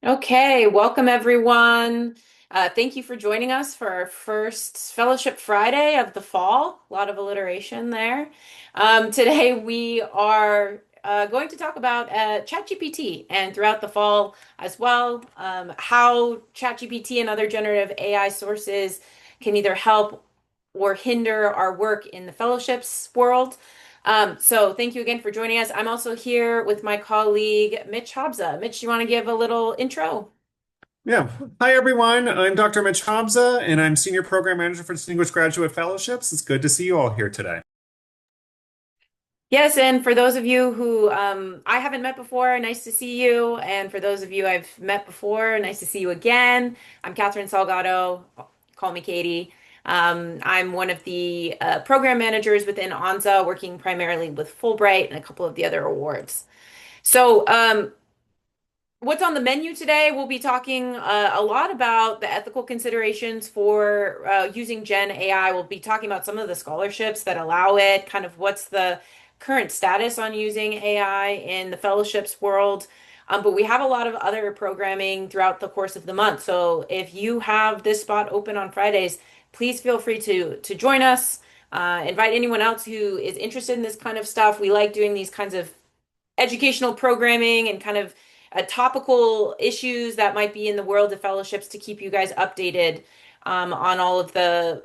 Okay, welcome everyone. Thank you for joining us for our first Fellowship Friday of the fall. A lot of alliteration there. Today we are going to talk about ChatGPT and throughout the fall as well, how ChatGPT and other generative AI sources can either help or hinder our work in the fellowships world. So thank you again for joining us. I'm also here with my colleague, Mitch Habza. Mitch, do you want to give a little intro? Yeah. Hi, everyone. I'm Dr. Mitch Hamza, and I'm Senior Program Manager for Distinguished Graduate Fellowships. It's good to see you all here today. Yes, and for those of you who I haven't met before, nice to see you. And for those of you I've met before, nice to see you again. I'm Catherine Salgado. Call me Katie. I'm one of the program managers within ONSA, working primarily with Fulbright and a couple of the other awards. So, what's on the menu today? We'll be talking a lot about the ethical considerations for using Gen AI. We'll be talking about some of the scholarships that allow it, kind of what's the current status on using AI in the fellowships world. But we have a lot of other programming throughout the course of the month. So if you have this spot open on Fridays, please feel free to join us. Invite anyone else who is interested in this kind of stuff. We like doing these kinds of educational programming and kind of topical issues that might be in the world of fellowships to keep you guys updated on all of the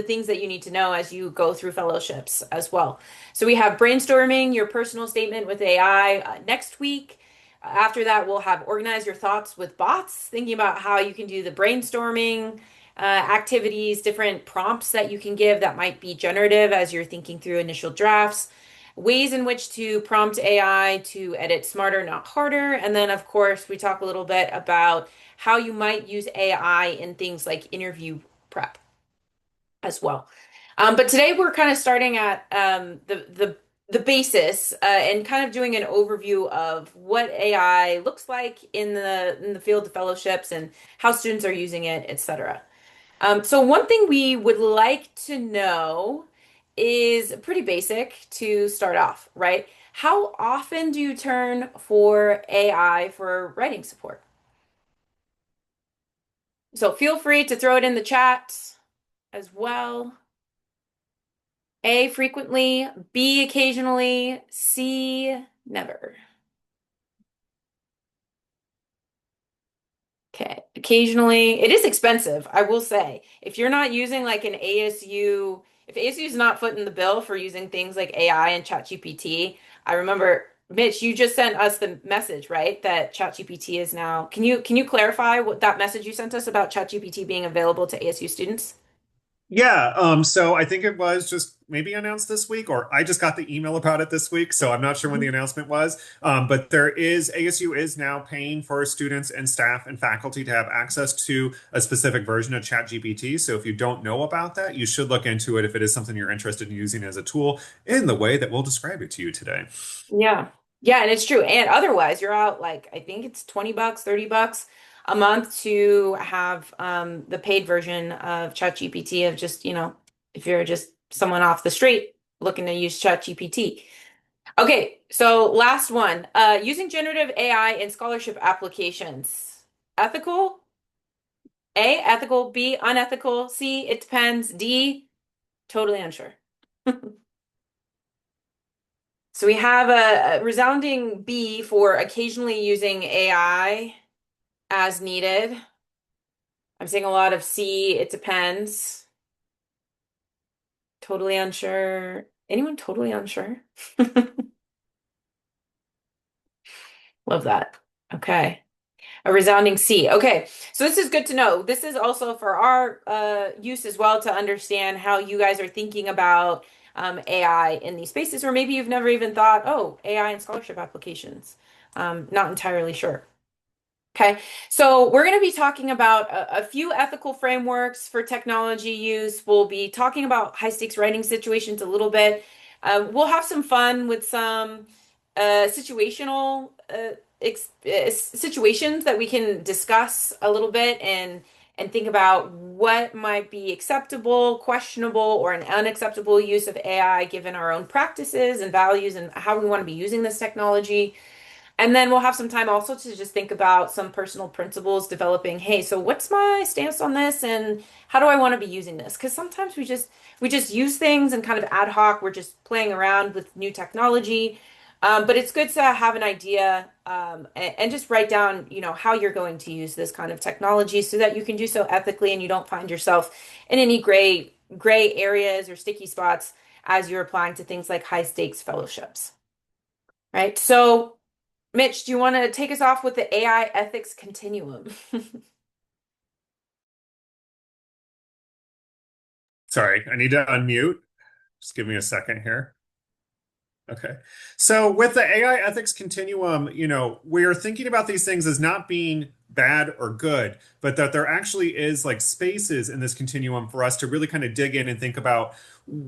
things that you need to know as you go through fellowships as well. So we have brainstorming your personal statement with AI next week. After that, we'll have organize your thoughts with bots, thinking about how you can do the brainstorming activities, different prompts that you can give that might be generative as you're thinking through initial drafts, ways in which to prompt AI to edit smarter, not harder. And then, of course, we talk a little bit about how you might use AI in things like interview prep as well. But today we're kind of starting at the basis and kind of doing an overview of what AI looks like in the field of fellowships and how students are using it, etc. So one thing we would like to know is pretty basic to start off, right? How often do you turn for AI for writing support? So feel free to throw it in the chat as well. A, frequently, B, occasionally, C, never. Okay, occasionally. It is expensive, I will say. If you're not using like an ASU, if ASU is not footing the bill for using things like AI and ChatGPT, I remember, Mitch, you just sent us the message, right? That ChatGPT is now. Can you clarify what that message you sent us about ChatGPT being available to ASU students? Yeah, so I think it was just maybe announced this week, or I just got the email about it this week, so I'm not sure when the announcement was. But ASU is now paying for students and staff and faculty to have access to a specific version of ChatGPT. So if you don't know about that, you should look into it if it is something you're interested in using as a tool in the way that we'll describe it to you today. Yeah. Yeah, and it's true. And otherwise, you're out like I think it's $20, $30 a month to have the paid version of ChatGPT of just, if you're just someone off the street looking to use ChatGPT. Okay, so last one. Using generative AI in scholarship applications. Ethical? A, ethical, B, unethical, C, it depends, D, totally unsure. So we have a resounding B for occasionally using AI as needed. I'm seeing a lot of C, it depends. Totally unsure. Anyone totally unsure? Love that. Okay. A resounding C. Okay. So this is good to know. This is also for our use as well to understand how you guys are thinking about AI in these spaces, or maybe you've never even thought, oh, AI and scholarship applications. Not entirely sure. Okay, so we're going to be talking about a few ethical frameworks for technology use. We'll be talking about high stakes writing situations a little bit. We'll have some fun with some situational ex situations that we can discuss a little bit and think about what might be acceptable, questionable, or an unacceptable use of AI given our own practices and values and how we want to be using this technology. And then we'll have some time also to just think about some personal principles developing. Hey, so what's my stance on this and how do I want to be using this? Because sometimes we just use things and kind of ad hoc. We're just playing around with new technology. But it's good to have an idea and just write down, how you're going to use this kind of technology so that you can do so ethically and you don't find yourself in any gray areas or sticky spots as you're applying to things like high stakes fellowships. Right. So Mitch, do you want to take us off with the AI ethics continuum? Sorry, I need to unmute. Just give me a second here. Okay. So with the AI ethics continuum, we're thinking about these things as not being bad or good, but that there actually is like spaces in this continuum for us to really kind of dig in and think about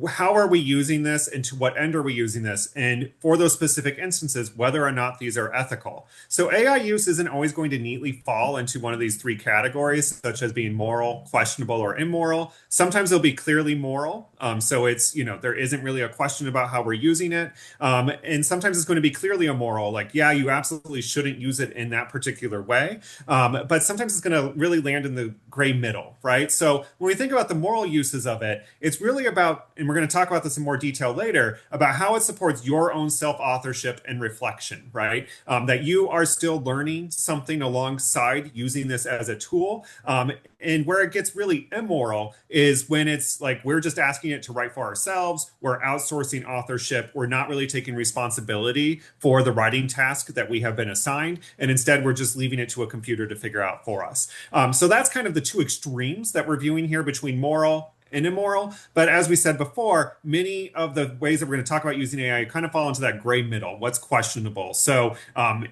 how are we using this and to what end are we using this? And for those specific instances, whether or not these are ethical. So AI use isn't always going to neatly fall into one of these three categories, such as being moral, questionable, or immoral. Sometimes it'll be clearly moral. So it's, there isn't really a question about how we're using it. And sometimes it's going to be clearly immoral, like, yeah, you absolutely shouldn't use it in that particular way. But sometimes it's going to really land in the gray middle, right? So when we think about the moral uses of it, it's really about, and we're going to talk about this in more detail later, about how it supports your own self-authorship and reflection, right? That you are still learning something alongside using this as a tool. And where it gets really immoral is when it's like we're just asking it to write for ourselves, we're outsourcing authorship, we're not really taking responsibility for the writing task that we have been assigned, and instead we're just leaving it to a computer to figure out for us. So that's kind of the two extremes that we're viewing here between moral and immoral. But as we said before, many of the ways that we're going to talk about using AI kind of fall into that gray middle. What's questionable? So,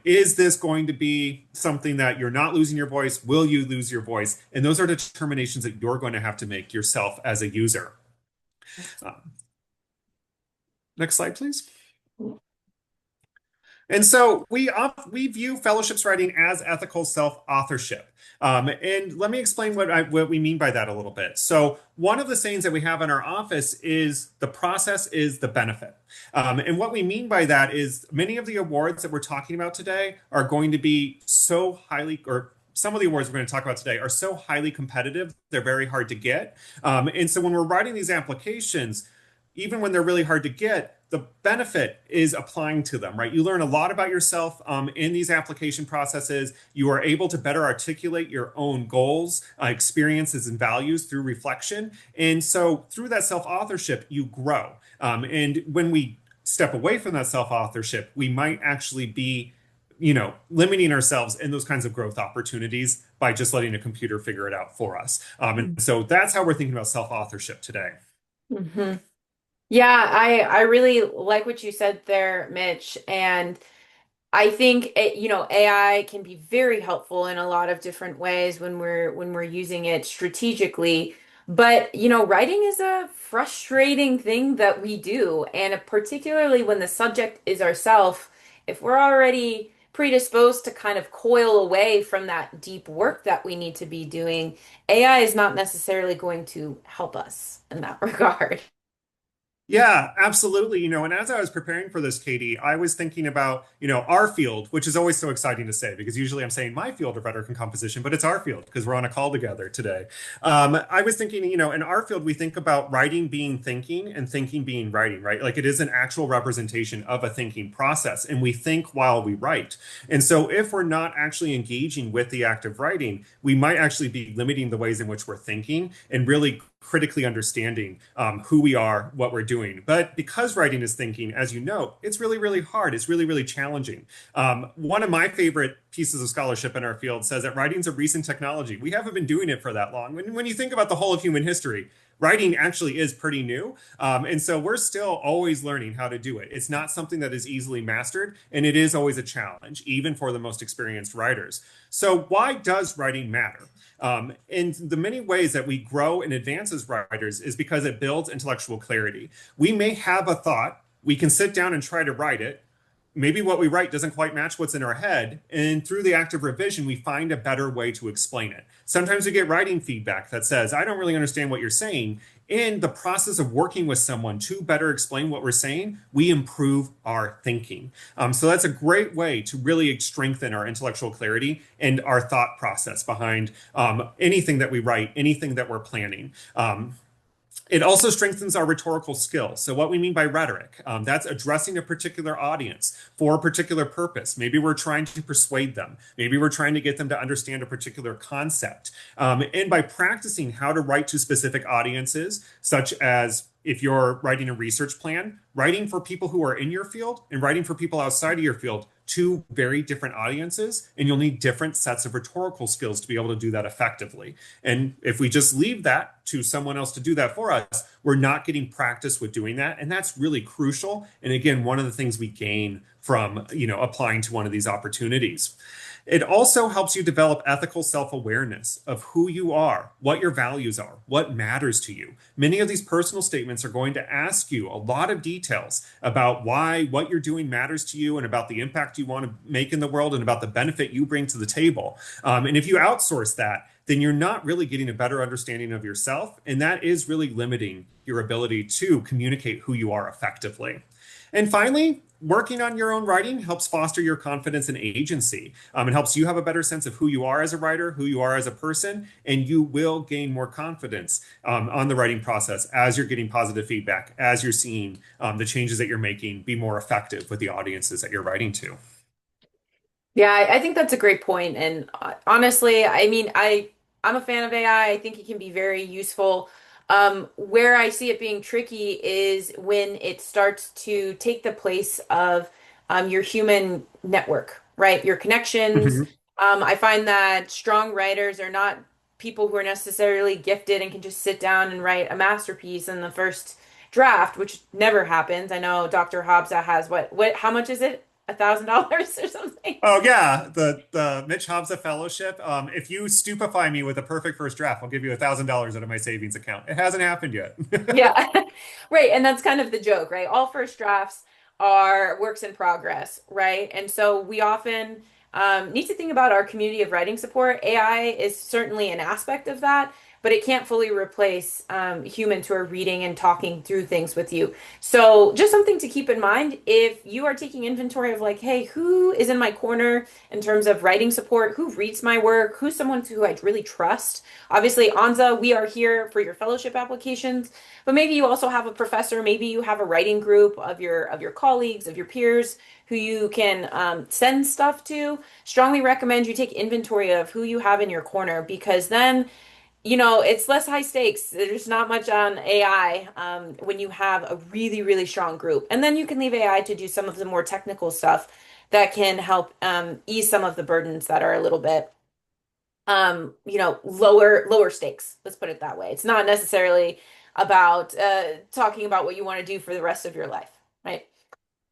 is this going to be something that you're not losing your voice? Will you lose your voice? And those are determinations that you're going to have to make yourself as a user. Uh, Next slide, please. And so we view fellowships writing as ethical self-authorship. And let me explain what we mean by that a little bit. So one of the sayings that we have in our office is the process is the benefit. And what we mean by that is many of the awards that we're talking about today are going to be so highly, or some of the awards we're going to talk about today are so highly competitive, they're very hard to get. And so when we're writing these applications, even when they're really hard to get, the benefit is applying to them, right? You learn a lot about yourself in these application processes. You are able to better articulate your own goals, experiences, and values through reflection. And so through that self-authorship, you grow. And when we step away from that self-authorship, we might actually be limiting ourselves in those kinds of growth opportunities by just letting a computer figure it out for us. And so that's how we're thinking about self-authorship today. Mhm. Yeah, I really like what you said there, Mitch. And I think AI can be very helpful in a lot of different ways when we're using it strategically. But writing is a frustrating thing that we do, and particularly when the subject is ourself, if we're already predisposed to kind of coil away from that deep work that we need to be doing, AI is not necessarily going to help us in that regard. Yeah, absolutely. And as I was preparing for this, Katie, I was thinking about, our field, which is always so exciting to say because usually I'm saying my field of rhetoric and composition, but it's our field because we're on a call together today. I was thinking, in our field, we think about writing being thinking and thinking being writing, right? Like it is an actual representation of a thinking process, and we think while we write. And so if we're not actually engaging with the act of writing, we might actually be limiting the ways in which we're thinking and really critically understanding who we are, what we're doing. But because writing is thinking, as you know, it's really, really hard. It's really, really challenging. One of my favorite pieces of scholarship in our field says that writing's a recent technology. We haven't been doing it for that long. When you think about the whole of human history, writing actually is pretty new. And so we're still always learning how to do it. It's not something that is easily mastered, and it is always a challenge, even for the most experienced writers. So why does writing matter? And the many ways that we grow and advance as writers is because it builds intellectual clarity. We may have a thought, we can sit down and try to write it, maybe what we write doesn't quite match what's in our head. And through the act of revision, we find a better way to explain it. Sometimes we get writing feedback that says, I don't really understand what you're saying. In the process of working with someone to better explain what we're saying, we improve our thinking. So that's a great way to really strengthen our intellectual clarity and our thought process behind anything that we write, anything that we're planning. It also strengthens our rhetorical skills. So, what we mean by rhetoric, that's addressing a particular audience for a particular purpose. Maybe we're trying to persuade them. Maybe we're trying to get them to understand a particular concept. And by practicing how to write to specific audiences, such as if you're writing a research plan, writing for people who are in your field and writing for people outside of your field, two very different audiences, and you'll need different sets of rhetorical skills to be able to do that effectively. And if we just leave that to someone else to do that for us, we're not getting practice with doing that. And that's really crucial. And again, one of the things we gain from, applying to one of these opportunities. It also helps you develop ethical self-awareness of who you are, what your values are, what matters to you. Many of these personal statements are going to ask you a lot of details about why what you're doing matters to you and about the impact you want to make in the world and about the benefit you bring to the table. And if you outsource that, then you're not really getting a better understanding of yourself. And that is really limiting your ability to communicate who you are effectively. And finally, working on your own writing helps foster your confidence and agency. It helps you have a better sense of who you are as a writer, who you are as a person, and you will gain more confidence on the writing process as you're getting positive feedback, as you're seeing the changes that you're making be more effective with the audiences that you're writing to. Yeah, I think that's a great point. And honestly, I mean, I'm a fan of AI. I think it can be very useful. Where I see it being tricky is when it starts to take the place of your human network, right? Your connections. Mhm. I find that strong writers are not people who are necessarily gifted and can just sit down and write a masterpiece in the first draft, which never happens. I know Dr. Hobbs has how much is it? $1,000 or something. Oh yeah, the Mitch Hamza Fellowship. If you stupefy me with a perfect first draft, I'll give you $1,000 out of my savings account. It hasn't happened yet. Yeah. Right. And that's kind of the joke, right? All first drafts are works in progress, right? And so we often need to think about our community of writing support. AI is certainly an aspect of that, but it can't fully replace humans who are reading and talking through things with you. So just something to keep in mind if you are taking inventory of like, hey, who is in my corner in terms of writing support? Who reads my work? Who's someone who I really trust? Obviously, ONSA, we are here for your fellowship applications. But maybe you also have a professor, maybe you have a writing group of your colleagues, of your peers who you can send stuff to. Strongly recommend you take inventory of who you have in your corner because then, it's less high stakes. There's not much on AI when you have a really, really strong group. And then you can leave AI to do some of the more technical stuff that can help ease some of the burdens that are a little bit lower stakes. Let's put it that way. It's not necessarily about talking about what you want to do for the rest of your life, right?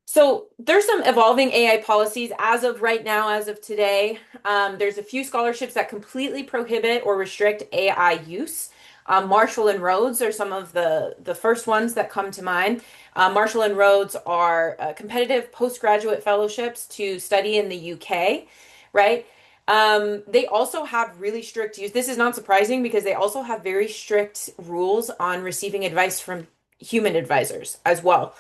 So there's some evolving AI policies as of right now, as of today. There's a few scholarships that completely prohibit or restrict AI use. Marshall and Rhodes are some of the first ones that come to mind. Marshall and Rhodes are competitive postgraduate fellowships to study in the UK, right? They also have really strict use. This is not surprising because they also have very strict rules on receiving advice from human advisors as well.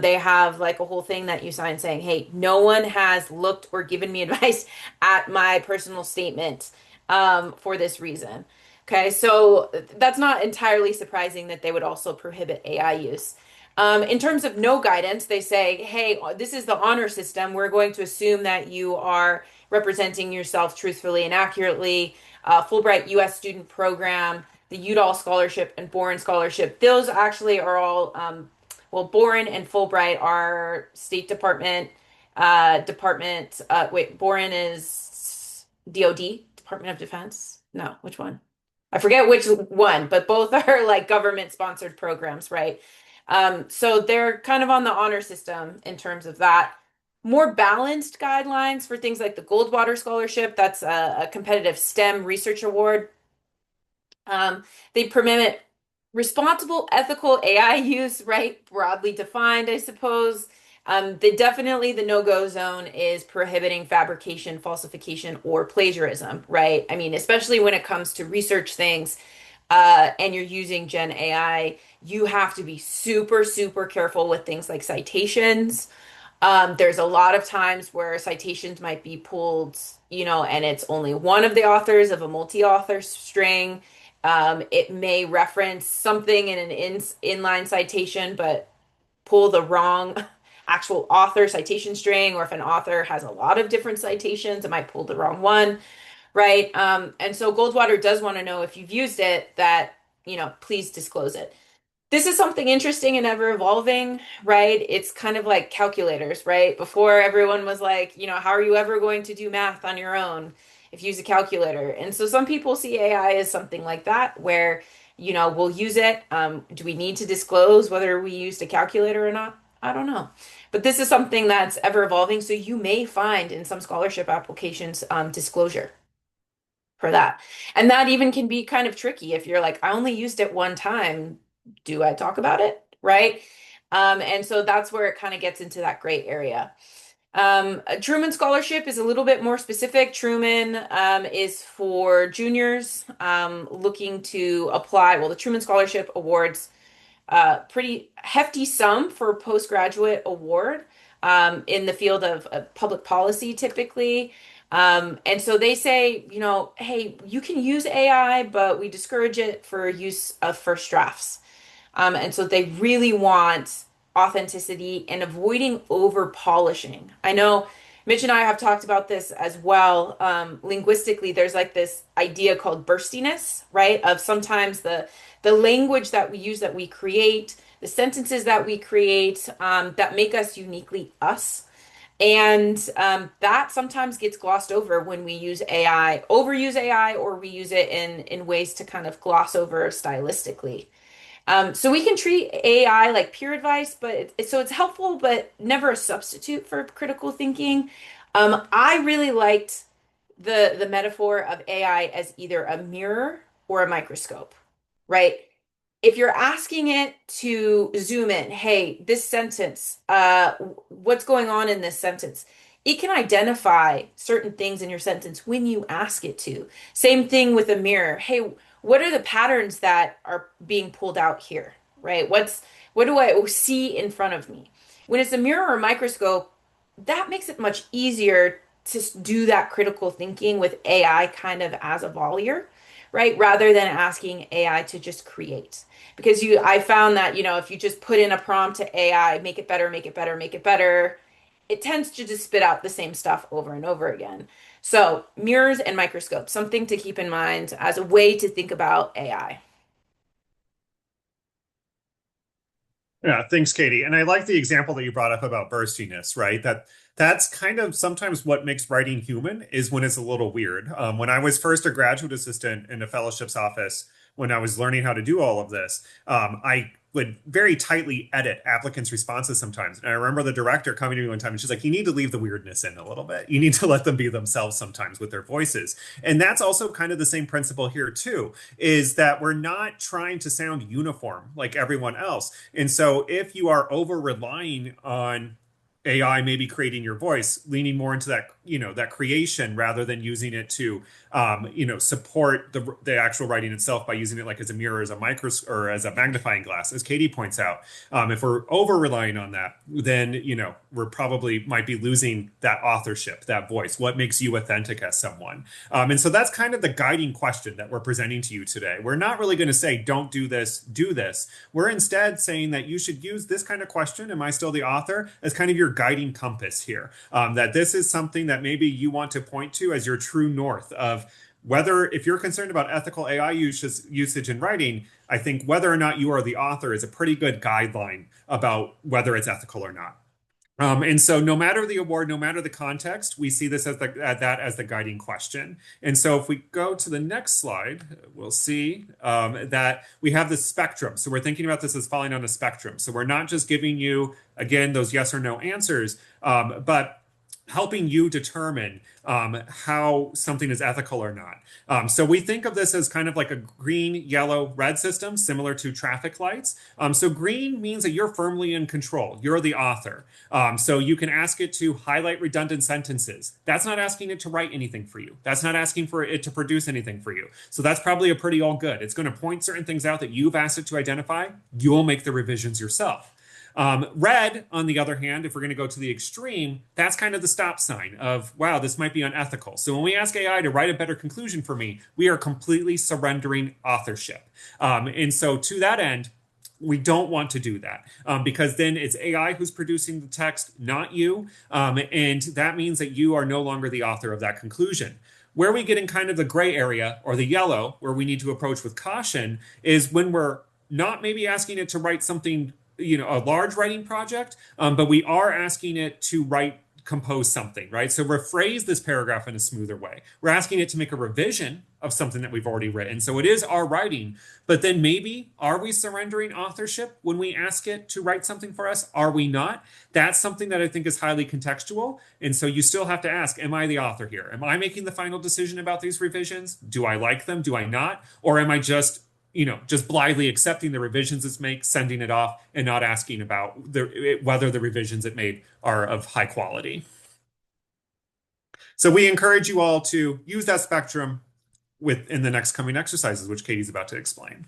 They have like a whole thing that you sign saying, hey, no one has looked or given me advice at my personal statement for this reason. Okay, so that's not entirely surprising that they would also prohibit AI use. In terms of no guidance, they say, hey, this is the honor system. We're going to assume that you are representing yourself truthfully and accurately. Fulbright U.S. student program, the Udall scholarship, and Boren scholarship. Those actually are all, well, Boren and Fulbright are State Department, Boren is DOD, Department of Defense. No, which one? I forget which one, but both are like government sponsored programs, right? So they're kind of on the honor system in terms of that. More balanced guidelines for things like the Goldwater Scholarship, that's a competitive STEM research award. They permit responsible, ethical AI use, right? Broadly defined, I suppose. Definitely the no-go zone is prohibiting fabrication, falsification, or plagiarism, right? I mean, especially when it comes to research things, and you're using Gen AI, you have to be super, super careful with things like citations. There's a lot of times where citations might be pulled, and it's only one of the authors of a multi-author string. It may reference something in an inline citation, but pull the wrong actual author citation string, or if an author has a lot of different citations, it might pull the wrong one, right? And so Goldwater does want to know if you've used it, that, please disclose it. This is something interesting and ever evolving, right? It's kind of like calculators, right? Before everyone was like, how are you ever going to do math on your own if you use a calculator? And so some people see AI as something like that, where, we'll use it. Do we need to disclose whether we used a calculator or not? I don't know. But this is something that's ever evolving. So you may find in some scholarship applications disclosure for that. And that even can be kind of tricky if you're like, I only used it one time. Do I talk about it? Right? And so that's where it kind of gets into that gray area. A Truman Scholarship is a little bit more specific. Truman is for juniors looking to apply. Well, the Truman Scholarship awards pretty hefty sum for a postgraduate award in the field of public policy typically. And so they say, hey, you can use AI, but we discourage it for use of first drafts. And so they really want authenticity and avoiding over polishing. I know Mitch and I have talked about this as well. Linguistically, there's like this idea called burstiness, right? Of sometimes the language that we use, that we create, the sentences that we create, that make us uniquely us. And that sometimes gets glossed over when we use AI, overuse AI, or we use it in ways to kind of gloss over stylistically. So we can treat AI like peer advice, but so it's helpful, but never a substitute for critical thinking. I really liked the metaphor of AI as either a mirror or a microscope, right? If you're asking it to zoom in, hey, this sentence, what's going on in this sentence? It can identify certain things in your sentence when you ask it to. Same thing with a mirror. Hey, what are the patterns that are being pulled out here, right? What do I see in front of me? When it's a mirror or microscope, that makes it much easier to do that critical thinking with AI kind of as a volley, right? Rather than asking AI to just create. Because I found that, if you just put in a prompt to AI, make it better, make it better, make it better, it tends to just spit out the same stuff over and over again. So, mirrors and microscopes, something to keep in mind as a way to think about AI. Yeah, thanks, Katie. And I like the example that you brought up about burstiness, right? That's kind of sometimes what makes writing human is when it's a little weird. When I was first a graduate assistant in a fellowship's office, when I was learning how to do all of this, I would very tightly edit applicants' responses sometimes. And I remember the director coming to me one time and she's like, you need to leave the weirdness in a little bit. You need to let them be themselves sometimes with their voices. And that's also kind of the same principle here too, is that we're not trying to sound uniform like everyone else. And so if you are over relying on AI maybe creating your voice, leaning more into that, that creation rather than using it to, support the actual writing itself by using it like as a mirror, as a or as a magnifying glass, as Katie points out. If we're over relying on that, then, we're probably might be losing that authorship, that voice. What makes you authentic as someone? And so that's kind of the guiding question that we're presenting to you today. We're not really going to say, don't do this, do this. We're instead saying that you should use this kind of question, am I still the author, as kind of your guiding compass here. That this is something that maybe you want to point to as your true north of whether, if you're concerned about ethical AI usage in writing, I think whether or not you are the author is a pretty good guideline about whether it's ethical or not. And so, no matter the award, no matter the context, we see this as that as the guiding question. And so, if we go to the next slide, we'll see that we have the spectrum. So we're thinking about this as falling on a spectrum. So we're not just giving you again those yes or no answers, but helping you determine how something is ethical or not. So we think of this as kind of like a green, yellow, red system, similar to traffic lights. So green means that you're firmly in control. You're the author. So you can ask it to highlight redundant sentences. That's not asking it to write anything for you. That's not asking for it to produce anything for you. So that's probably a pretty all good. It's going to point certain things out that you've asked it to identify. You'll make the revisions yourself. Red, on the other hand, if we're going to go to the extreme, that's kind of the stop sign of, wow, this might be unethical. So when we ask AI to write a better conclusion for me, we are completely surrendering authorship. And so to that end, we don't want to do that because then it's AI who's producing the text, not you. And that means that you are no longer the author of that conclusion. Where we get in kind of the gray area or the yellow, where we need to approach with caution, is when we're not maybe asking it to write something, a large writing project, but we are asking it to compose something, right? So rephrase this paragraph in a smoother way. We're asking it to make a revision of something that we've already written. So it is our writing, but then maybe are we surrendering authorship when we ask it to write something for us? Are we not? That's something that I think is highly contextual. And so you still have to ask, am I the author here? Am I making the final decision about these revisions? Do I like them? Do I not? Or am I just blithely accepting the revisions it's made, sending it off, and not asking about whether the revisions it made are of high quality. So we encourage you all to use that spectrum in the next coming exercises, which Katie's about to explain.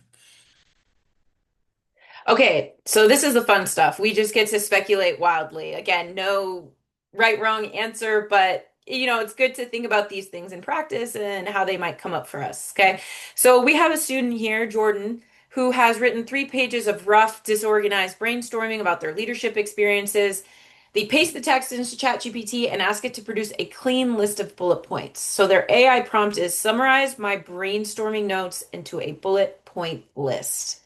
Okay, so this is the fun stuff. We just get to speculate wildly. Again, no right, wrong answer, but it's good to think about these things in practice and how they might come up for us. Okay, so we have a student here, Jordan, who has written 3 pages of rough, disorganized brainstorming about their leadership experiences. They paste the text into ChatGPT and ask it to produce a clean list of bullet points. So their AI prompt is summarize my brainstorming notes into a bullet point list.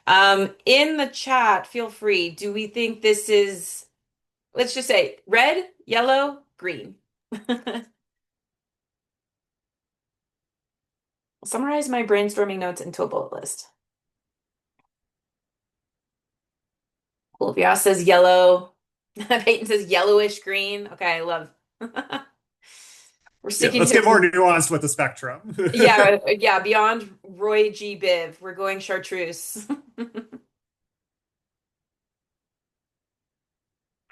In the chat, feel free. Do we think this is, let's just say red, yellow, green? Summarize my brainstorming notes into a bullet list. Olivia says yellow. Peyton says yellowish green. Okay, I love. We're Yeah, sticking let's to get more nuanced with the spectrum. yeah, beyond Roy G. Biv. We're going chartreuse.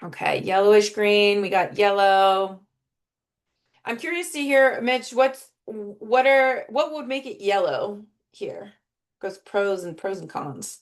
Okay, yellowish green. We got yellow. I'm curious to hear, Mitch, what would make it yellow here? Because pros and cons.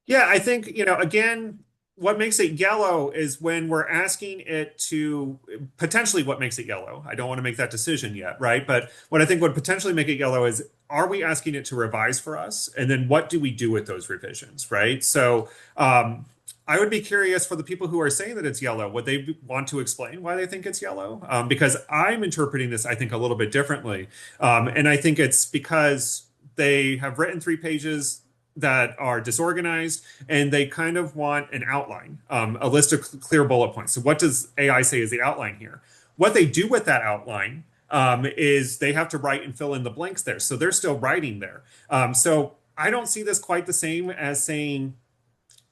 Yeah, I think, again, what makes it yellow is when we're asking it to potentially what makes it yellow. I don't want to make that decision yet, right? But what I think would potentially make it yellow is are we asking it to revise for us? And then what do we do with those revisions, right? So I would be curious for the people who are saying that it's yellow, would they want to explain why they think it's yellow? Because I'm interpreting this, I think, a little bit differently. And I think it's because they have written 3 pages that are disorganized and they kind of want an outline, a list of clear bullet points. So, what does AI say is the outline here? What they do with that outline is they have to write and fill in the blanks there. So, they're still writing there. So, I don't see this quite the same as saying,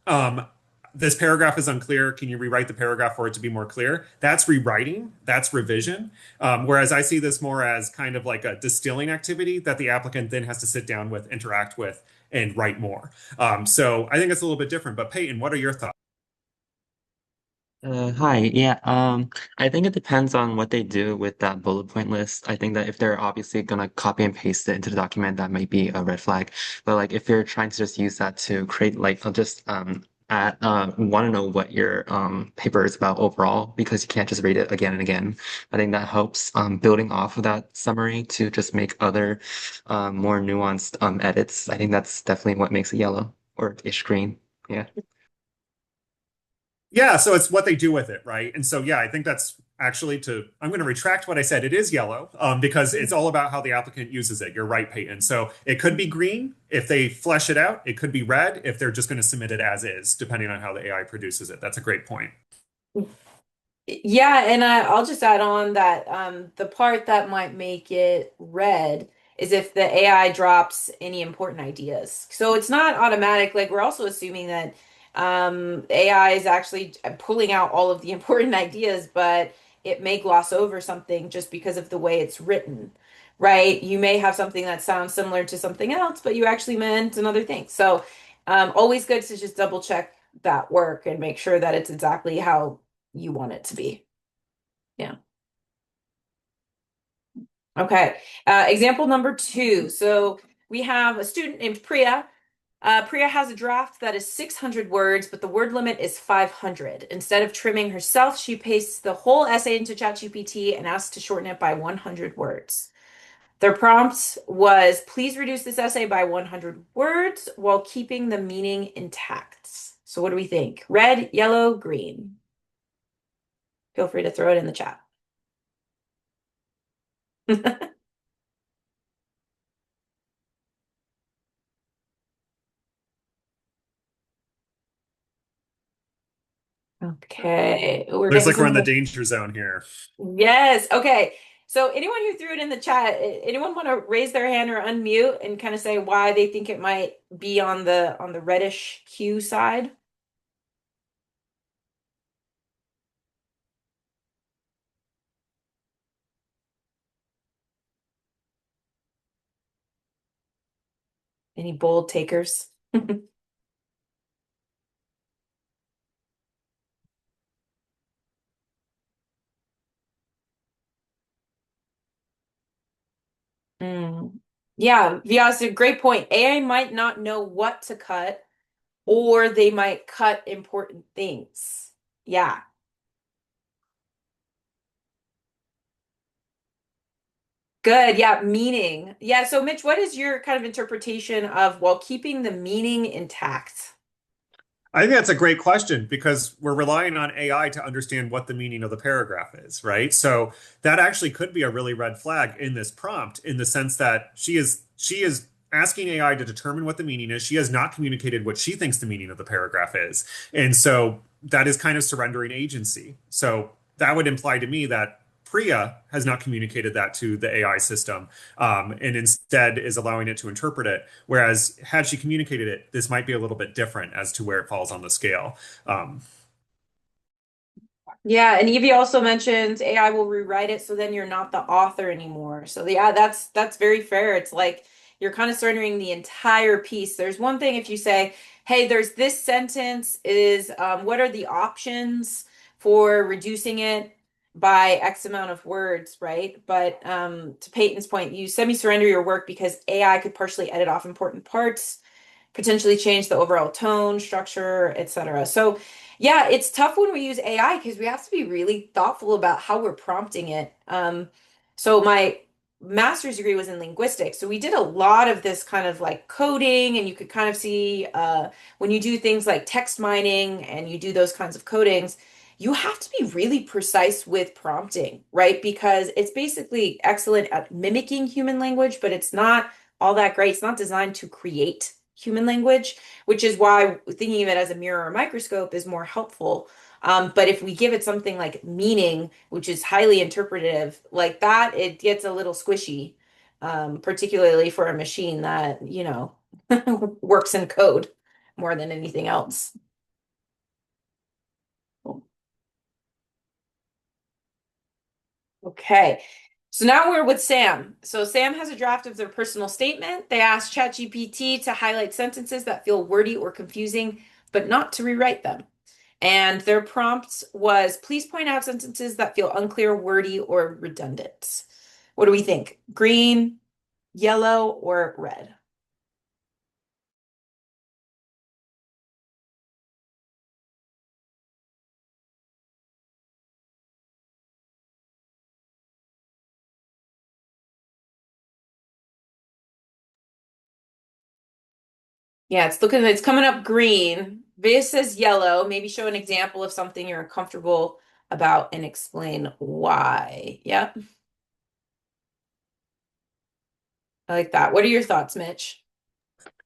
um, this paragraph is unclear. Can you rewrite the paragraph for it to be more clear? That's rewriting, that's revision. Whereas I see this more as kind of like a distilling activity that the applicant then has to sit down with, interact with, and write more. So I think it's a little bit different. But Peyton, what are your thoughts? Hi. Yeah, I think it depends on what they do with that bullet point list. I think that if they're obviously gonna copy and paste it into the document, that might be a red flag. But like if you're trying to just use that to create like just want to know what your paper is about overall because you can't just read it again and again. I think that helps building off of that summary to just make other more nuanced edits. I think that's definitely what makes it yellow or ish green. Yeah. Yeah, so it's what they do with it, right? And so, yeah, I think that's actually I'm going to retract what I said. It is yellow because it's all about how the applicant uses it. You're right, Peyton. So it could be green if they flesh it out. It could be red if they're just going to submit it as is, depending on how the AI produces it. That's a great point. Yeah, and I'll just add on that the part that might make it red is if the AI drops any important ideas. So it's not automatic. Like we're also assuming that AI is actually pulling out all of the important ideas, but it may gloss over something just because of the way it's written, right? You may have something that sounds similar to something else, but you actually meant another thing. So, always good to just double check that work and make sure that it's exactly how you want it to be. Yeah. Okay. Example number two. So we have a student named Priya. Priya has a draft that is 600 words, but the word limit is 500. Instead of trimming herself, she pastes the whole essay into ChatGPT and asks to shorten it by 100 words. Their prompt was, please reduce this essay by 100 words while keeping the meaning intact. So what do we think? Red, yellow, green? Feel free to throw it in the chat. Okay, we're Looks getting like we're some. in the danger zone here. Yes. Okay. So anyone who threw it in the chat, anyone want to raise their hand or unmute and kind of say why they think it might be on the reddish hue side? Any bold takers? Mm. Yeah, that's a great point. AI might not know what to cut, or they might cut important things. Yeah. Good. Yeah, meaning. Yeah, so Mitch, what is your kind of interpretation of while keeping the meaning intact? I think that's a great question because we're relying on AI to understand what the meaning of the paragraph is, right? So that actually could be a really red flag in this prompt in the sense that she is asking AI to determine what the meaning is. She has not communicated what she thinks the meaning of the paragraph is. And so that is kind of surrendering agency. So that would imply to me that Priya has not communicated that to the AI system, and instead is allowing it to interpret it. Whereas, had she communicated it, this might be a little bit different as to where it falls on the scale. Um, Yeah, and Evie also mentions AI will rewrite it so then you're not the author anymore. So yeah, that's very fair. It's like you're kind of surrendering the entire piece. There's one thing if you say, "Hey, there's this sentence is what are the options for reducing it by X amount of words," right? But to Peyton's point, you semi-surrender your work because AI could partially edit off important parts, potentially change the overall tone, structure, etc. So, yeah, it's tough when we use AI because we have to be really thoughtful about how we're prompting it. So my master's degree was in linguistics, so we did a lot of this kind of like coding, and you could kind of see when you do things like text mining and you do those kinds of codings, you have to be really precise with prompting, right? Because it's basically excellent at mimicking human language, but it's not all that great. It's not designed to create human language, which is why thinking of it as a mirror or microscope is more helpful. But if we give it something like meaning, which is highly interpretive, like that, it gets a little squishy, particularly for a machine that, works in code more than anything else. Okay. So now we're with Sam. So Sam has a draft of their personal statement. They asked ChatGPT to highlight sentences that feel wordy or confusing, but not to rewrite them. And their prompt was, please point out sentences that feel unclear, wordy, or redundant. What do we think? Green, yellow, or red? Yeah, it's coming up green. This says yellow. Maybe show an example of something you're uncomfortable about and explain why. Yeah, I like that. What are your thoughts, Mitch?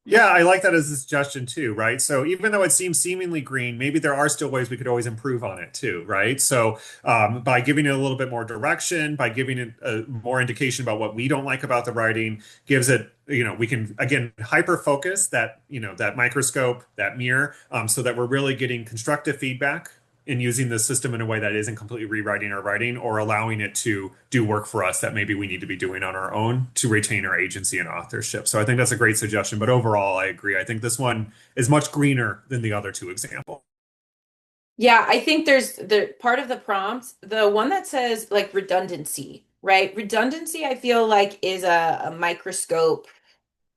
yeah, I like that as a suggestion too, right? So even though it seems seemingly green, maybe there are still ways we could always improve on it too, right? So by giving it a little bit more direction, by giving it a more indication about what we don't like about the writing, gives it, we can again hyper focus that, that microscope, that mirror, so that we're really getting constructive feedback in using the system in a way that isn't completely rewriting our writing or allowing it to do work for us that maybe we need to be doing on our own to retain our agency and authorship. So I think that's a great suggestion. But overall, I agree. I think this one is much greener than the other two examples. Yeah, I think there's the part of the prompts, the one that says like redundancy, right? Redundancy, I feel like is a microscope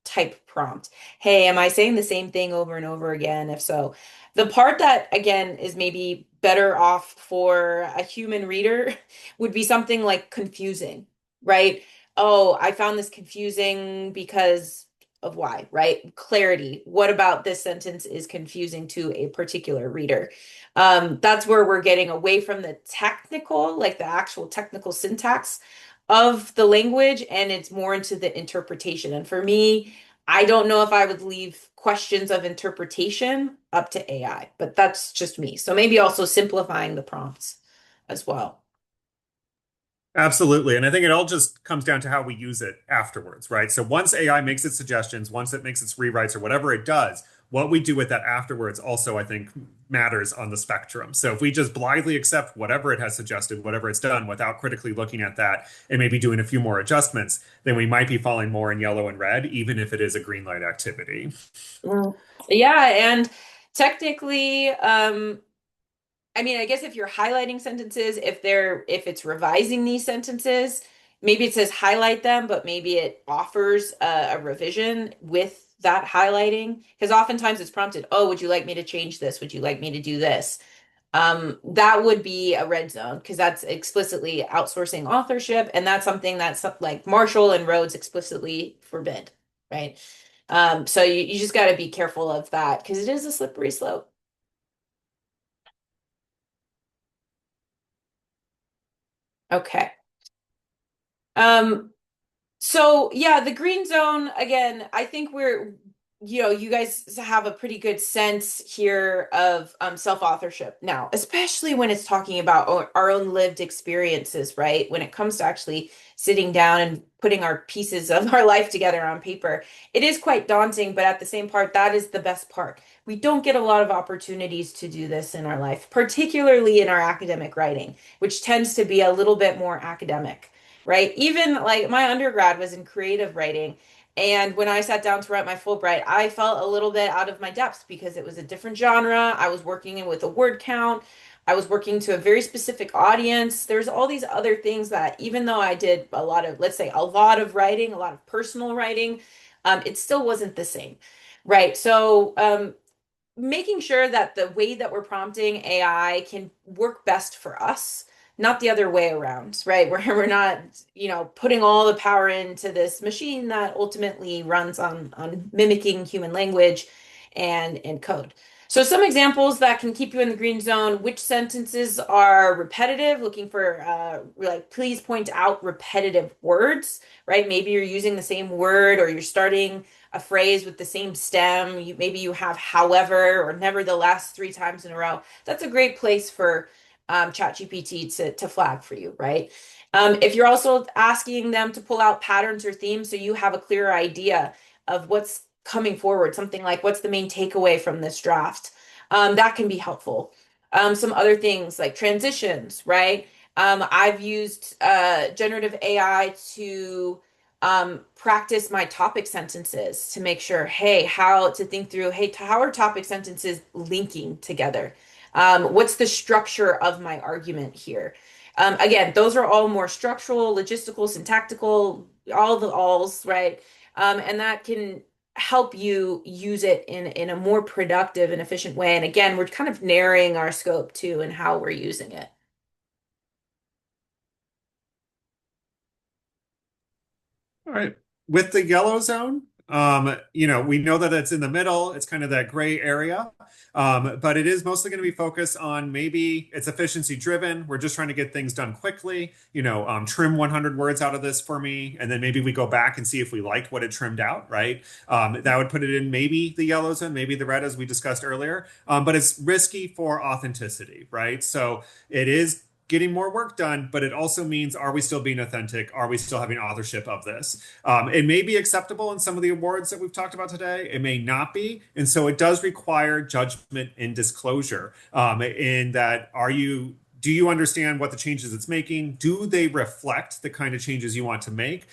type prompt. Hey, am I saying the same thing over and over again? If so, the part that again is maybe better off for a human reader would be something like confusing, right? Oh, I found this confusing because of why, right? Clarity. What about this sentence is confusing to a particular reader? That's where we're getting away from the technical, like the actual technical syntax of the language, and it's more into the interpretation. And for me, I don't know if I would leave questions of interpretation up to AI, but that's just me. So maybe also simplifying the prompts as well. Absolutely. And I think it all just comes down to how we use it afterwards, right? So once AI makes its suggestions, once it makes its rewrites or whatever it does, what we do with that afterwards also, I think, matters on the spectrum. So if we just blindly accept whatever it has suggested, whatever it's done, without critically looking at that and maybe doing a few more adjustments, then we might be falling more in yellow and red, even if it is a green light activity. Mm. Yeah, and technically, I mean, I guess if you're highlighting sentences, if it's revising these sentences, maybe it says highlight them, but maybe it offers a revision with that highlighting. Because oftentimes it's prompted, oh, would you like me to change this? Would you like me to do this? That would be a red zone because that's explicitly outsourcing authorship, and that's something that's like Marshall and Rhodes explicitly forbid, right? So you just got to be careful of that because it is a slippery slope. Okay. Um, So yeah, the green zone again, I think you guys have a pretty good sense here of self-authorship now, especially when it's talking about our own lived experiences, right? When it comes to actually sitting down and putting our pieces of our life together on paper, it is quite daunting, but at the same part, that is the best part. We don't get a lot of opportunities to do this in our life, particularly in our academic writing, which tends to be a little bit more academic, right? Even like my undergrad was in creative writing. And when I sat down to write my Fulbright, I felt a little bit out of my depth because it was a different genre. I was working with a word count. I was working to a very specific audience. There's all these other things that even though I did a lot of, let's say, a lot of writing, a lot of personal writing, it still wasn't the same. Right. So, making sure that the way that we're prompting AI can work best for us, not the other way around, right? Where we're not, putting all the power into this machine that ultimately runs on mimicking human language and code. So some examples that can keep you in the green zone, which sentences are repetitive, looking for like please point out repetitive words, right? Maybe you're using the same word or you're starting a phrase with the same stem. Maybe you have however or nevertheless 3 times in a row. That's a great place for ChatGPT to flag for you, right? If you're also asking them to pull out patterns or themes so you have a clearer idea of what's coming forward, something like what's the main takeaway from this draft, that can be helpful. Some other things like transitions, right? I've used generative AI to practice my topic sentences to make sure, hey, how to think through, hey, how are topic sentences linking together? What's the structure of my argument here? Again, those are all more structural, logistical, syntactical, all the alls, right? And that can help you use it in a more productive and efficient way. And again, we're kind of narrowing our scope too and how we're using it. All right. With the yellow zone, we know that it's in the middle. It's kind of that gray area. But it is mostly going to be focused on maybe it's efficiency driven. We're just trying to get things done quickly. Trim 100 words out of this for me, and then maybe we go back and see if we liked what it trimmed out, right? That would put it in maybe the yellow zone, maybe the red, as we discussed earlier. But it's risky for authenticity, right? So it is getting more work done, but it also means, are we still being authentic? Are we still having authorship of this? It may be acceptable in some of the awards that we've talked about today. It may not be. And so it does require judgment and disclosure in that, do you understand what the changes it's making? Do they reflect the kind of changes you want to make?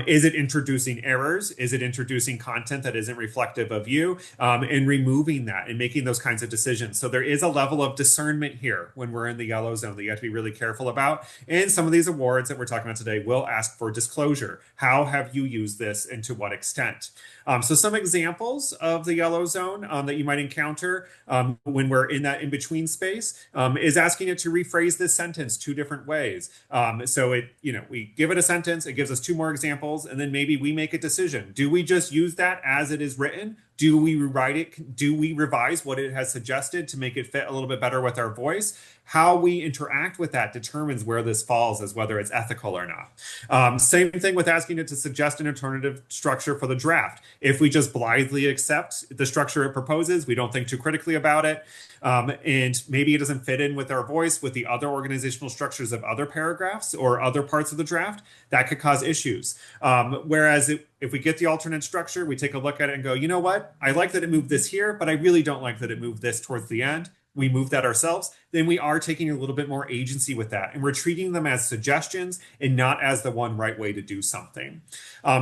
Is it introducing errors? Is it introducing content that isn't reflective of you? And removing that and making those kinds of decisions. So there is a level of discernment here when we're in the yellow zone that you have to be really careful about. And some of these awards that we're talking about today will ask for disclosure. How have you used this and to what extent? So some examples of the yellow zone that you might encounter when we're in that in-between space is asking it to rephrase this sentence two different ways. We give it a sentence, it gives us two more examples, and then maybe we make a decision. Do we just use that as it is written? Do we rewrite it? Do we revise what it has suggested to make it fit a little bit better with our voice? How we interact with that determines where this falls as whether it's ethical or not. Same thing with asking it to suggest an alternative structure for the draft. If we just blithely accept the structure it proposes, we don't think too critically about it, and maybe it doesn't fit in with our voice, with the other organizational structures of other paragraphs or other parts of the draft, that could cause issues. If we get the alternate structure, we take a look at it and go, you know what? I like that it moved this here, but I really don't like that it moved this towards the end. We move that ourselves, then we are taking a little bit more agency with that. And we're treating them as suggestions and not as the one right way to do something.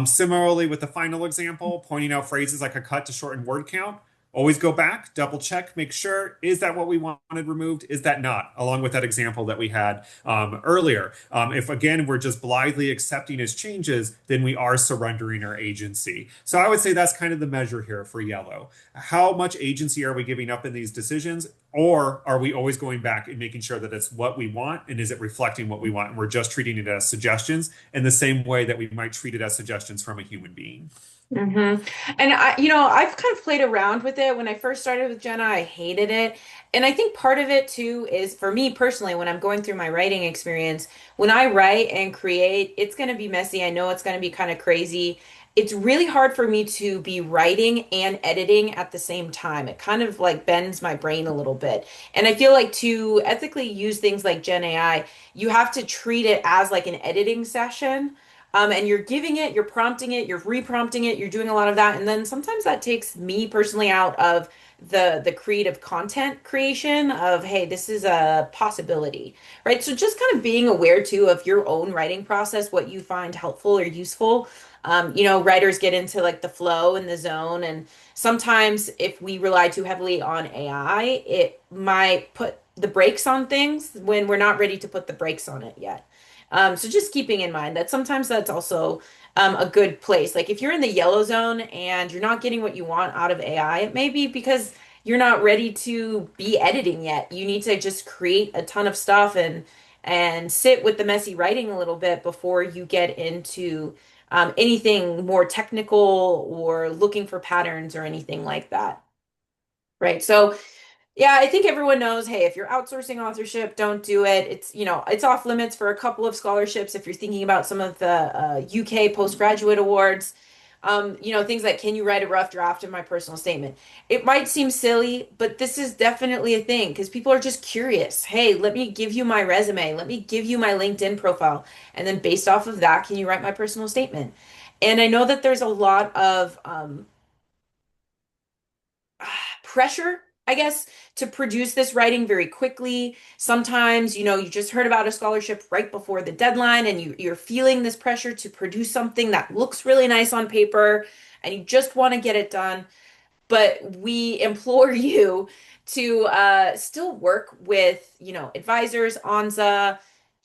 Similarly, with the final example, pointing out phrases like a cut to shorten word count, always go back, double check, make sure, is that what we wanted removed? Is that not? Along with that example that we had earlier. If again, we're just blithely accepting as changes, then we are surrendering our agency. So I would say that's kind of the measure here for yellow. How much agency are we giving up in these decisions? Or are we always going back and making sure that it's what we want? And is it reflecting what we want? And we're just treating it as suggestions in the same way that we might treat it as suggestions from a human being. hmm And I've kind of played around with it. When I first started with Jenna, I hated it. And I think part of it too is for me personally, when I'm going through my writing experience, when I write and create, it's going to be messy. I know it's going to be kind of crazy. It's really hard for me to be writing and editing at the same time. It kind of like bends my brain a little bit. And I feel like to ethically use things like Gen AI, you have to treat it as like an editing session. And you're giving it, you're prompting it, you're reprompting it, you're doing a lot of that. And then sometimes that takes me personally out of the creative content creation of, hey, this is a possibility, right? So just kind of being aware too of your own writing process, what you find helpful or useful. Writers get into like the flow and the zone, and sometimes if we rely too heavily on AI, it might put the brakes on things when we're not ready to put the brakes on it yet. So just keeping in mind that sometimes that's also a good place. Like if you're in the yellow zone and you're not getting what you want out of AI, it may be because you're not ready to be editing yet. You need to just create a ton of stuff and sit with the messy writing a little bit before you get into anything more technical or looking for patterns or anything like that. Right. So yeah, I think everyone knows, hey, if you're outsourcing authorship, don't do it. It's off limits for a couple of scholarships if you're thinking about some of the UK postgraduate awards. Things like, can you write a rough draft of my personal statement? It might seem silly, but this is definitely a thing because people are just curious. Hey, let me give you my resume. Let me give you my LinkedIn profile. And then based off of that, can you write my personal statement? And I know that there's a lot of pressure, I guess, to produce this writing very quickly. Sometimes, you just heard about a scholarship right before the deadline and you're feeling this pressure to produce something that looks really nice on paper and you just want to get it done. But we implore you to still work with, advisors, ONSA,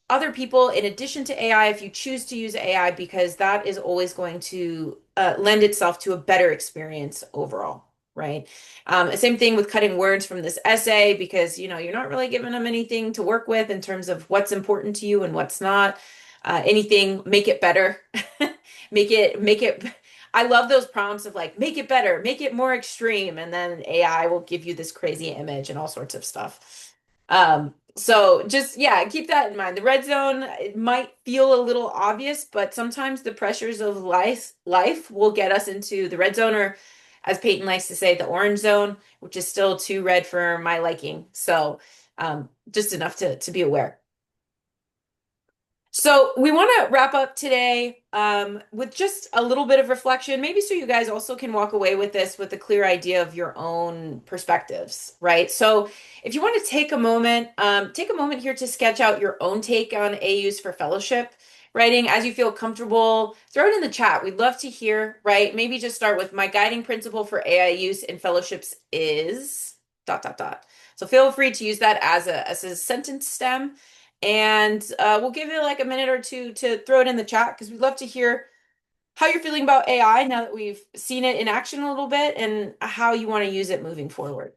other people in addition to AI if you choose to use AI, because that is always going to lend itself to a better experience overall, right? Same thing with cutting words from this essay because you're not really giving them anything to work with in terms of what's important to you and what's not. Anything, make it better, make it. I love those prompts of like, make it better, make it more extreme, and then AI will give you this crazy image and all sorts of stuff. So just, yeah, keep that in mind. The red zone, it might feel a little obvious, but sometimes the pressures of life will get us into the red zone, or as Peyton likes to say, the orange zone, which is still too red for my liking. So just enough to be aware. So we want to wrap up today with just a little bit of reflection, maybe so you guys also can walk away with this with a clear idea of your own perspectives, right? So if you want to take a moment here to sketch out your own take on AUs for fellowship writing as you feel comfortable. Throw it in the chat. We'd love to hear, right? Maybe just start with my guiding principle for AI use in fellowships is dot dot dot. So feel free to use that as a sentence stem. And we'll give you like a minute or two to throw it in the chat because we'd love to hear how you're feeling about AI now that we've seen it in action a little bit and how you want to use it moving forward.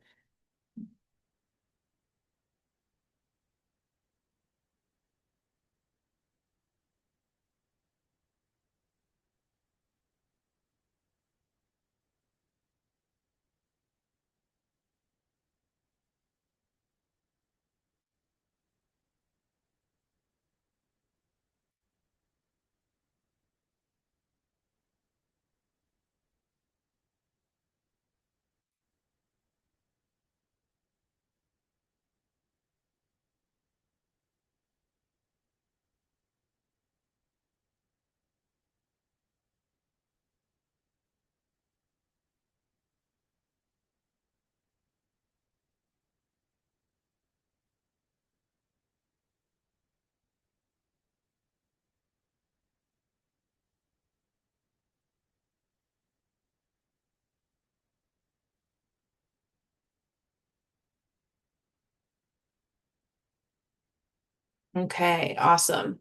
Okay, awesome.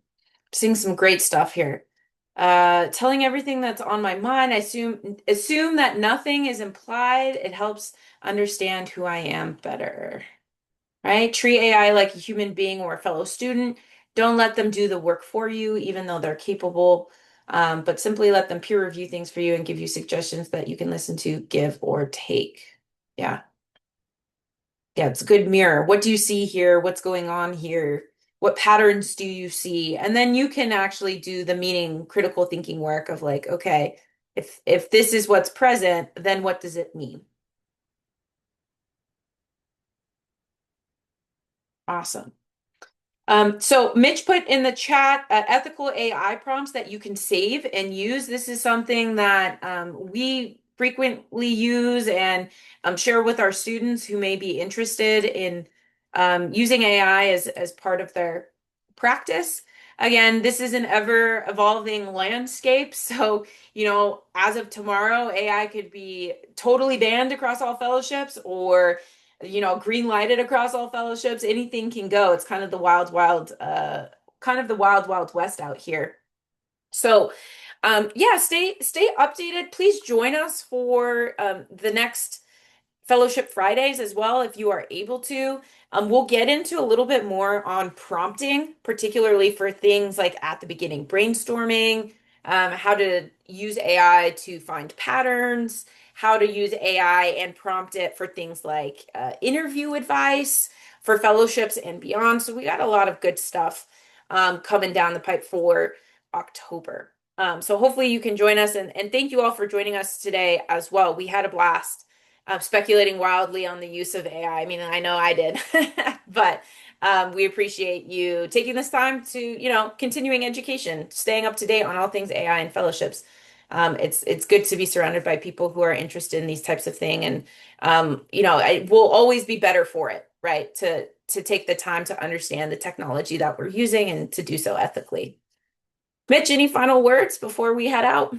Seeing some great stuff here. Telling everything that's on my mind. I assume that nothing is implied. It helps understand who I am better. Right? Treat AI like a human being or a fellow student. Don't let them do the work for you, even though they're capable. But simply let them peer review things for you and give you suggestions that you can listen to, give, or take. Yeah. Yeah, it's a good mirror. What do you see here? What's going on here? What patterns do you see? And then you can actually do the meaning critical thinking work of like, okay, if this is what's present, then what does it mean? Awesome. So Mitch put in the chat ethical AI prompts that you can save and use. This is something that we frequently use and share with our students who may be interested in using AI as part of their practice. Again, this is an ever evolving landscape. So, as of tomorrow, AI could be totally banned across all fellowships or green lighted across all fellowships. Anything can go. It's kind of the kind of the wild, wild west out here. So, yeah, stay updated. Please join us for the next Fellowship Fridays as well, if you are able to. We'll get into a little bit more on prompting, particularly for things like at the beginning brainstorming, how to use AI to find patterns, how to use AI and prompt it for things like interview advice for fellowships and beyond. So we got a lot of good stuff coming down the pipe for October. So hopefully you can join us and thank you all for joining us today as well. We had a blast speculating wildly on the use of AI. I mean, I know I did, but we appreciate you taking this time to, continuing education, staying up to date on all things AI and fellowships. It's good to be surrounded by people who are interested in these types of thing, and I will always be better for it, right? To take the time to understand the technology that we're using and to do so ethically. Mitch, any final words before we head out?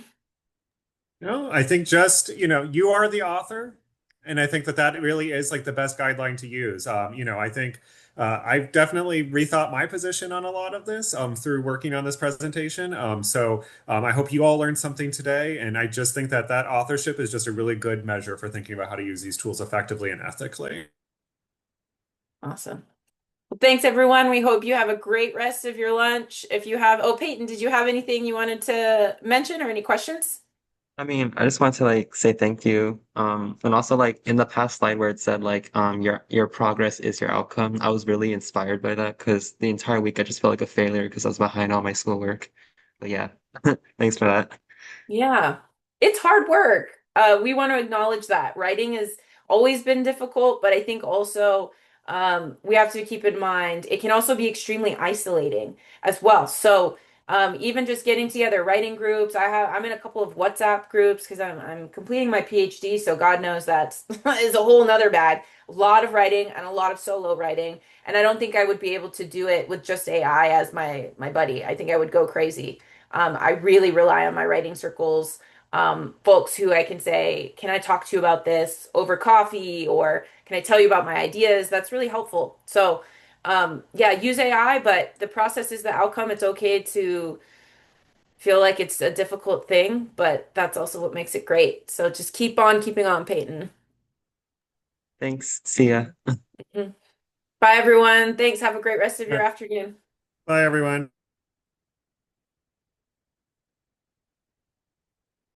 No, I think just, you are the author. And I think that that really is like the best guideline to use. I think I've definitely rethought my position on a lot of this through working on this presentation. I hope you all learned something today. And I just think that that authorship is just a really good measure for thinking about how to use these tools effectively and ethically. Awesome. Well, thanks everyone. We hope you have a great rest of your lunch. If you have, oh, Peyton, did you have anything you wanted to mention or any questions? I mean, I just want to like say thank you. And also like in the past slide where it said like your progress is your outcome, I was really inspired by that because the entire week I just felt like a failure because I was behind all my schoolwork. But yeah, thanks for that. Yeah, it's hard work. We want to acknowledge that. Writing has always been difficult, but I think also we have to keep in mind it can also be extremely isolating as well. So even just getting together, writing groups. I'm in a couple of WhatsApp groups because I'm completing my PhD, so God knows that is a whole nother bag. A lot of writing and a lot of solo writing, and I don't think I would be able to do it with just AI as my buddy. I think I would go crazy. I really rely on my writing circles, folks who I can say, "Can I talk to you about this over coffee?" or "Can I tell you about my ideas?" That's really helpful. So yeah, use AI, but the process is the outcome. It's okay to feel like it's a difficult thing, but that's also what makes it great. So just keep on keeping on, Peyton. Thanks. See ya. Mhm. Bye, everyone. Thanks. Have a great rest of All your right. afternoon. Bye, everyone.